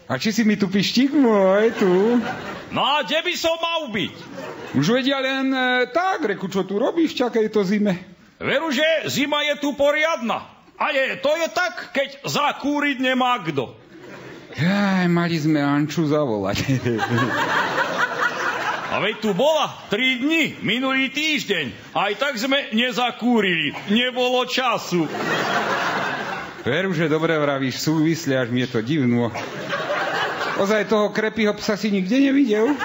A či si mi tu pištík môj, tu? No a kde by som mal byť? Už vedia len tak, reku, čo tu robíš v takejto zime? Veru, že zima je tu poriadna. Ale to je tak, keď zakúriť nemá kto. Jaj, mali sme Anču zavolať. A veď tu bola 3 dni, minulý týždeň. Aj tak sme nezakúrili. Nebolo času. Veru, že dobre vravíš, súvisle, až mi je to divno. Ozaj toho krepího psa si nikde nevidel?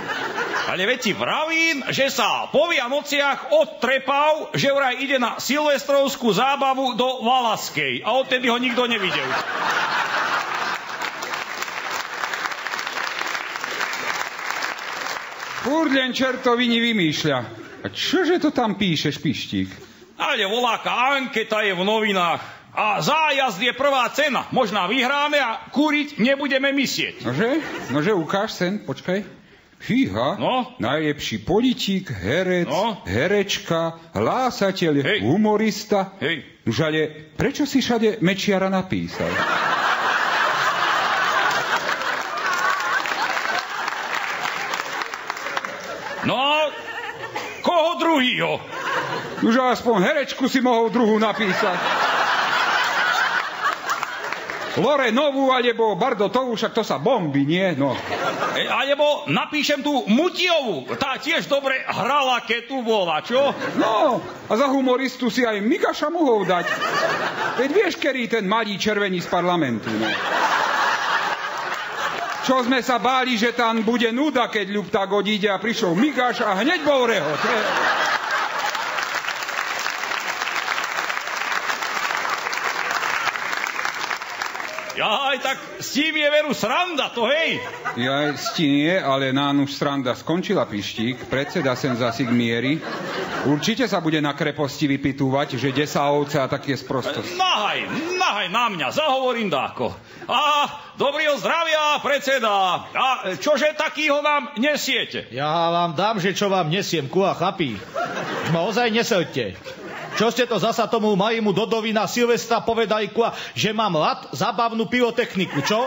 Ale veď ti vravím, že sa po Vianociach odtrepal, že vraj ide na silvestrovskú zábavu do Valaskej. A odtedy ho nikto nevidel. Furt len čertoviny vymýšľa. A čože to tam píšeš, pištík? Ale voláka anketa je v novinách. A zájazd je prvá cena. Možná vyhráme a kúriť nebudeme myslieť. Nože, ukáž sen, počkaj. Fíha, no? Najlepší politík, herec, no? Herečka, hlásateľ, humorista. Hej. Nože, ale prečo si všade Mečiara napísal? No, koho druhýho? Nože, aspoň herečku si mohol druhú napísať. Lore Novú, alebo Bardotovú, však to sa bombí, nie? No. Alebo napíšem tu Mutiovu, tá tiež dobre hrala, keď tu bola, čo? No, a za humoristu si aj Mikaša mohol dať. Veď vieš, kerý ten malý červený z parlamentu, no. Čo sme sa báli, že tam bude nuda, keď Ľupták odíde a prišiel Mikaš a hneď bol rehot. Jaj, tak s tým je veru sranda, to hej. Jaj, s tým je, ale nám už sranda skončila, pištík. Predseda sem zasi k miery. Určite sa bude na kreposti vypitúvať, že desá ovce a také sprostosti. Nahaj na mňa, zahovorím dáko. A dobrého zdravia, predseda. A čože takýho nám nesiete? Ja vám dám, že čo vám nesiem, kuha, chapí. Už ma ozaj neselte. Čo ste to zasa tomu malému Dodovi na Silvestra povedali, kuha, že mám zabavnú pyrotechniku, čo?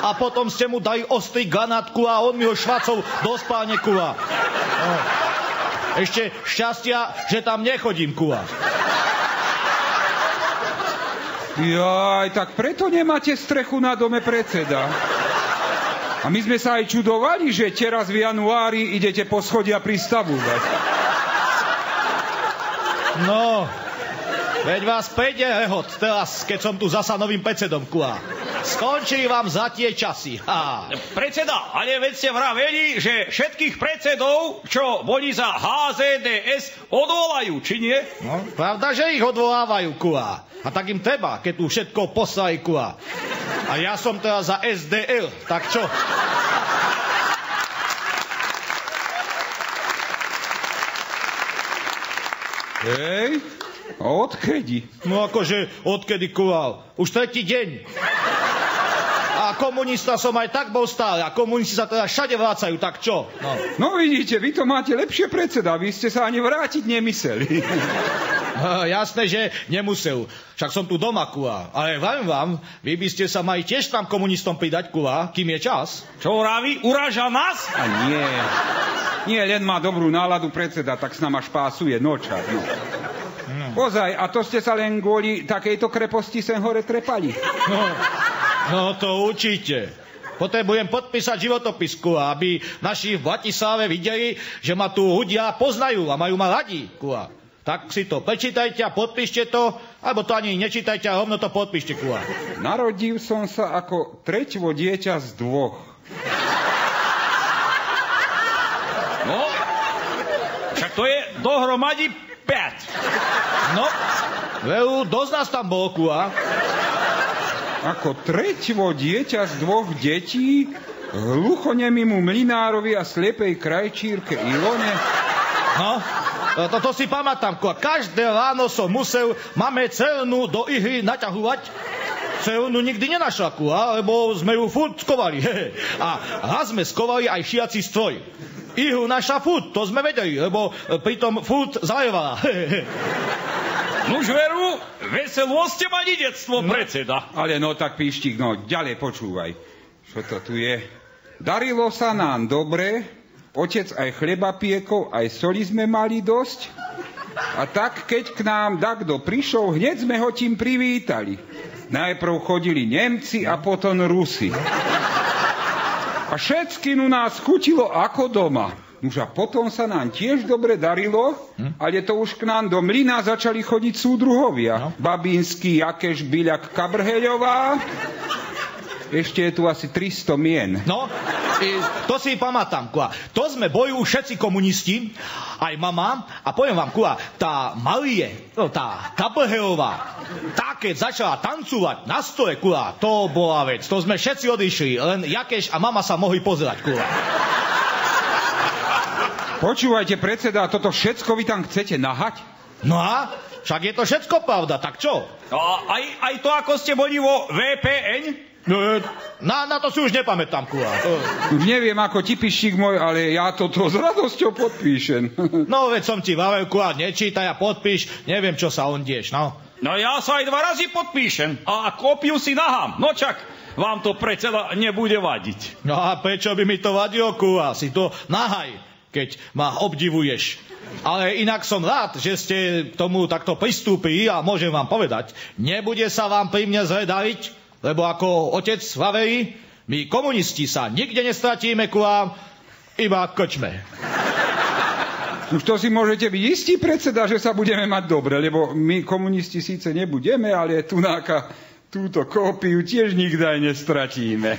A potom ste mu dali ostrý granát, kuha, a on mi ho švacol do spálne, kuha. No. Ešte šťastia, že tam nechodím, kuha. Jaj, tak preto nemáte strechu na dome, predseda. A my sme sa aj čudovali, že teraz v januári idete po schodia pristavovať. No, veď vás prejde rehot teraz, keď som tu zasa novým predsedom, kuha. Skončili vám za tie časy. Ha. Predseda, ale veď ste vraveli, že všetkých predsedov, čo boli za HZDS, odvolajú, či nie? No, pravda, že ich odvolávajú, kuha. A tak im treba, keď tu všetko poslali, kuha. A ja som teraz za SDL, tak čo? Hej, a odkedy? No akože, odkedy, kuha? Už 3. deň. A komunista som aj tak bol stále. A komunisti sa teda všade vrácajú, tak čo? No vidíte, vy to máte lepšie, predseda. Vy ste sa ani vrátiť nemyseli. Jasné, že nemusel. Však som tu doma, kuha. Ale vravím vám, vy by ste sa mali tiež tam komunistom pridať, kuha, kým je čas. Čo vraví? Uráža nás? A nie. Nie, len má dobrú náladu predseda, tak s nama špásuje noča. No. Ozaj, a to ste sa len kvôli takejto kreposti sem hore trepali? No to určite. Potrebujem podpísať životopisku, aby naši v Bratislave videli, že ma tu ľudia poznajú a majú ma radi, kuha. Tak si to prečítajte a podpíšte to, alebo to ani nečítajte a rovno to podpíšte, kuha. Narodil som sa ako treťvo dieťa z 2. No, však to je dohromady 5. No, veru, dosť nás tam bolo, kuha. Ako treťvo dieťa z 2 detí, hluchonemému mlinárovi a slepej krajčírke Ilone. No, to si pamätám, kuha. Každé ráno som musel mame celnu do ihly naťahovať. Celnu nikdy nenašla, kuha, lebo sme ju furt skovali. A raz sme skovali aj šiaci stroj. Ihlu naša furt, to sme vedeli, lebo pritom furt zalievala. Nuž veru, veselo ste mali detstvo, predseda. Ale no tak, Píštik, no ďalej počúvaj. Čo to tu je? Darilo sa nám dobre, otec aj chleba piekol, aj soli sme mali dosť. A tak, keď k nám dakto prišiel, hneď sme ho tým privítali. Najprv chodili Nemci a potom Rusi. A všetky u nás chutilo ako doma. Už a potom sa nám tiež dobre darilo, ale to už k nám do mlyna začali chodiť súdruhovia. Babínsky, Jakeš, Byľak, Kabrheľová. Ešte je tu asi 300 mien. No, to si pamätám, kua. To sme bojujú všetci komunisti, aj mama. A poviem vám, kua, tá Marie, tá Kabrheľová, tá keď začala tancovať na stole, kua, to bola vec. To sme všetci odišli, len Jakeš a mama sa mohli pozerať, kua. Počúvajte, predseda, toto všetko vy tam chcete nahať? No a? Však je to všetko pravda, tak čo? Aj to, ako ste boli vo VPN? No, na to si už nepamätám, kula. Už neviem, ako ti pištík môj, ale ja toto s radosťou podpíšem. No, veď som ti vravel, kula, nečítaj a podpíš, neviem, čo sa ondieš, no. No ja sa aj 2 razy podpíšem a kópiu si nahám. No čak, vám to predseda nebude vadiť. No a prečo by mi to vadilo, kula? Si to nahaj, keď ma obdivuješ. Ale inak som rád, že ste k tomu takto pristúpili a môžem vám povedať, nebude sa vám pri mne zle dariť, lebo ako otec vraverí, my komunisti sa nikde nestratíme, kula, iba v krčme. Už to si môžete byť istí, predseda, že sa budeme mať dobre, lebo my komunisti síce nebudeme, ale túto kópiu tiež nikdy aj nestratíme.